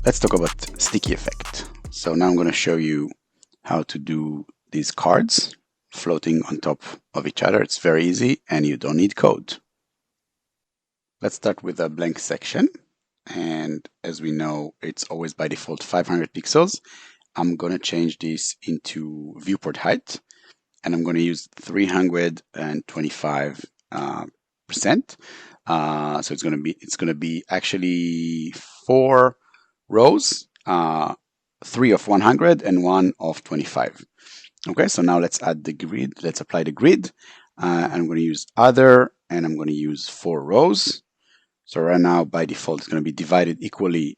Let's talk about sticky effect. So now I'm going to show you how to do these cards floating on top of each other. It's very easy and you don't need code. Let's start with a blank section. And as we know, it's always by default 500 pixels. I'm going to change this into viewport height, and I'm going to use 325%. So it's going to be actually 4 rows, 3 of 100 and 1 of 25. Okay, so now let's add the grid. Let's apply the grid. I'm going to use other, and I'm going to use 4 rows. So right now, by default, it's going to be divided equally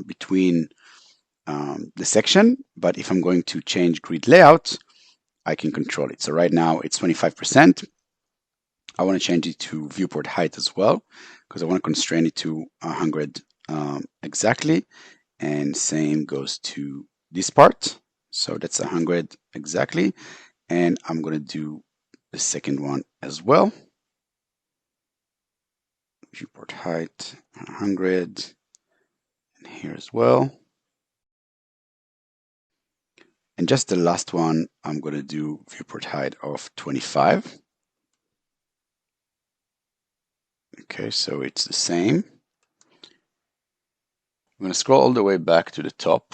between the section. But if I'm going to change grid layout, I can control it. So right now, it's 25%. I want to change it to viewport height as well, because I want to constrain it to 100 exactly. And same goes to this part. So that's 100 exactly. And I'm going to do the second one as well. Viewport height 100, and here as well. And just the last one, I'm going to do viewport height of 25. Okay, so it's the same. I'm going to scroll all the way back to the top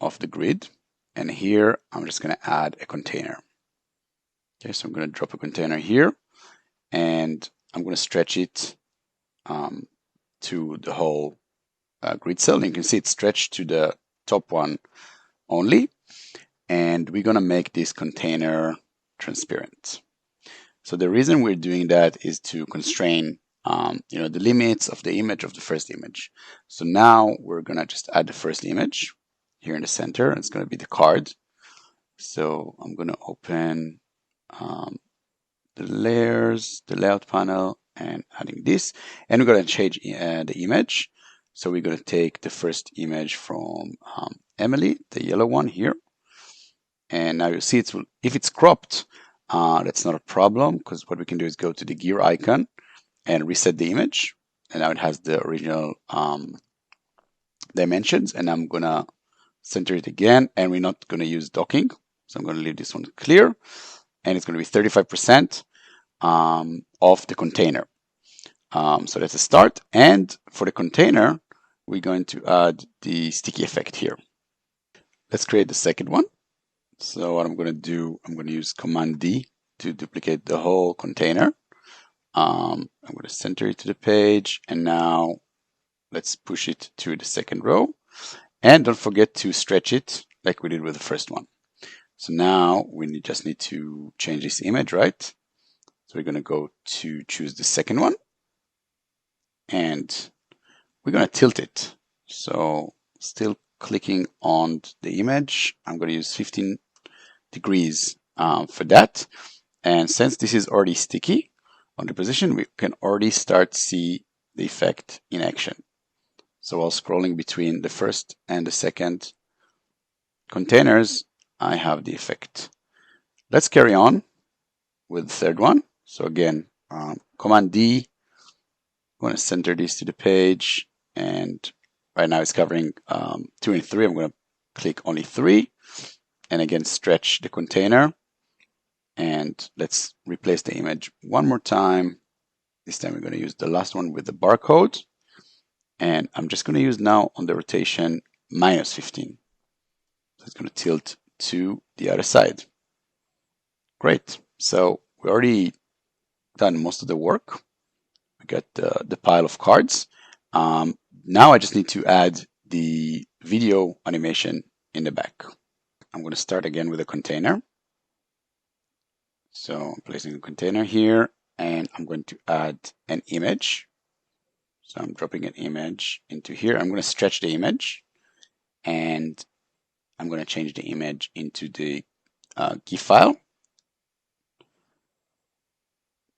of the grid, and here I'm just going to add a container. Okay, so I'm going to drop a container here, and I'm going to stretch it to the whole grid cell. And you can see it's stretched to the top one only, and we're going to make this container transparent. So the reason we're doing that is to constrain the limits of the image of the first image. So now we're going to just add the first image here in the center. It's going to be the card. So I'm going to open the layers, the layout panel, and adding this. And we're going to change the image. So we're going to take the first image from Emily, the yellow one here. And now you see if it's cropped, that's not a problem, because what we can do is go to the gear icon and reset the image. And now it has the original dimensions. And I'm going to center it again. And we're not going to use docking. So I'm going to leave this one clear. And it's going to be 35% of the container. So that's a start. And for the container, we're going to add the sticky effect here. Let's create the second one. So what I'm going to do, I'm going to use Command D to duplicate the whole container. I'm going to center it to the page, and now let's push it to the second row. And don't forget to stretch it like we did with the first one. So now we just need to change this image, right? So we're going to go to choose the second one, and we're going to tilt it. So still clicking on the image, I'm going to use 15 degrees for that. And since this is already sticky on the position, we can already start to see the effect in action. So while scrolling between the first and the second containers, I have the effect. Let's carry on with the third one. So again, Command D, I'm going to center this to the page, and right now it's covering 2 and 3. I'm going to click only 3, and again stretch the container. And let's replace the image one more time. This time we're going to use the last one with the barcode. And I'm just going to use now on the rotation -15. So it's going to tilt to the other side. Great. So we already done most of the work. We got the pile of cards. Now I just need to add the video animation in the back. I'm going to start again with a container. So I'm placing a container here, and I'm going to add an image. So I'm dropping an image into here. I'm going to stretch the image, and I'm going to change the image into the GIF file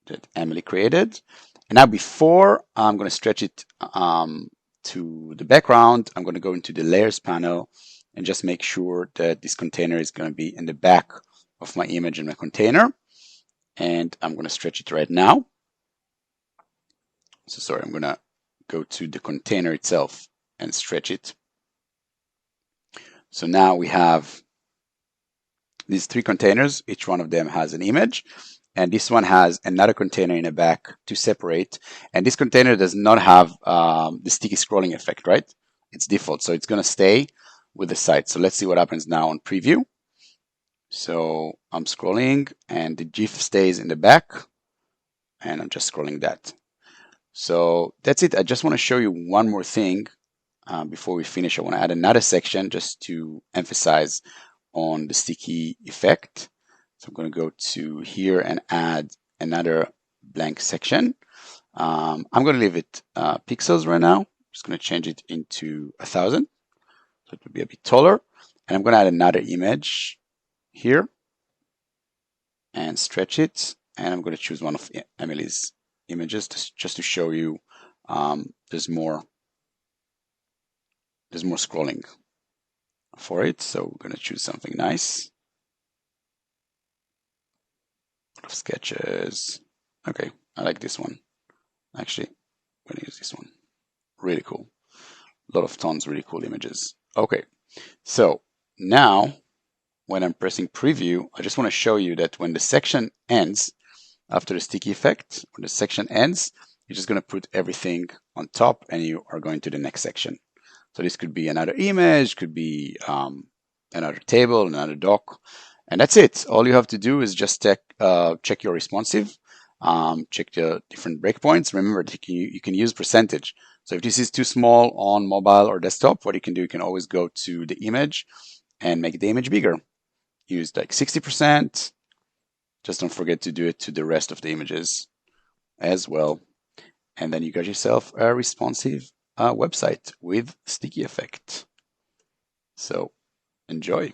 that Emily created. And now before I'm going to stretch it to the background, I'm going to go into the layers panel and just make sure that this container is going to be in the back of my image in my container. And I'm going to stretch it right now. So sorry, I'm going to go to the container itself and stretch it So now we have these 3 containers. Each one of them has an image. And this one has another container in the back to separate. And this container does not have the sticky scrolling effect, right? It's default, so it's going to stay with the site. So let's see what happens now on preview. So I'm scrolling and the GIF stays in the back and I'm just scrolling that. So that's it. I just want to show you one more thing before we finish. I want to add another section just to emphasize on the sticky effect. So I'm going to go to here and add another blank section. I'm going to leave it pixels right now. I'm just going to change it into 1000. So it will be a bit taller. And I'm going to add another image here and stretch it. And I'm going to choose one of Emily's images just to show you there's more scrolling for it. So we're going to choose something nice. A lot of sketches. Okay, I like this one. Actually, I'm going to use this one. Really cool. A lot of tons, really cool images. Okay, so now when I'm pressing preview, I just want to show you that when the section ends, after the sticky effect, when the section ends, you're just going to put everything on top and you are going to the next section. So this could be another image, could be another table, another doc, and that's it. All you have to do is just check your responsive, check the different breakpoints. Remember, you can use percentage. So if this is too small on mobile or desktop, what you can do, you can always go to the image and make the image bigger. Use like 60%. Just don't forget to do it to the rest of the images as well. And then you got yourself a responsive website with sticky effect. So enjoy.